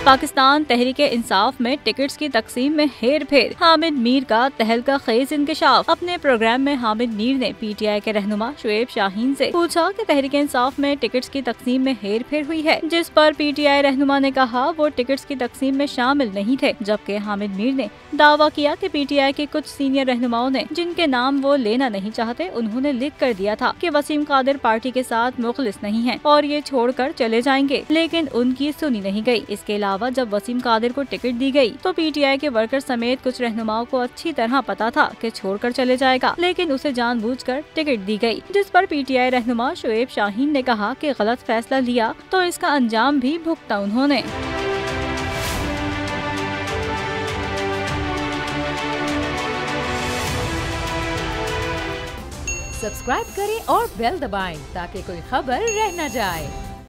पाकिस्तान तहरीक इंसाफ में टिकट्स की तकसीम में हेर फेर, हामिद मीर का तहलका खेज इंकशाफ। अपने प्रोग्राम में हामिद मीर ने PTI के रहनुमा शुएब शाहीन से पूछा कि तहरीक इंसाफ में टिकट्स की तकसीम में हेर फेर हुई है, जिस पर PTI रहनुमा ने कहा वो टिकट्स की तकसीम में शामिल नहीं थे, जबकि हामिद मीर ने दावा किया कि PTI के कुछ सीनियर रहनुमाओं ने, जिनके नाम वो लेना नहीं चाहते, उन्होंने लिख कर दिया था कि वसीम कादिर पार्टी के साथ मुखलिस नहीं है और ये छोड़कर चले जाएंगे, लेकिन उनकी सुनी नहीं गई। इसके अलावा जब वसीम कादिर को टिकट दी गई तो PTI के वर्कर समेत कुछ रहनुमाओं को अच्छी तरह पता था कि छोड़कर चले जाएगा, लेकिन उसे जानबूझकर टिकट दी गई, जिस पर PTI रहनुमा शुएब शाहीन ने कहा कि गलत फैसला लिया तो इसका अंजाम भी भुगता उन्होंने। सब्सक्राइब करें और बेल दबाएं ताकि कोई खबर रह न जाए।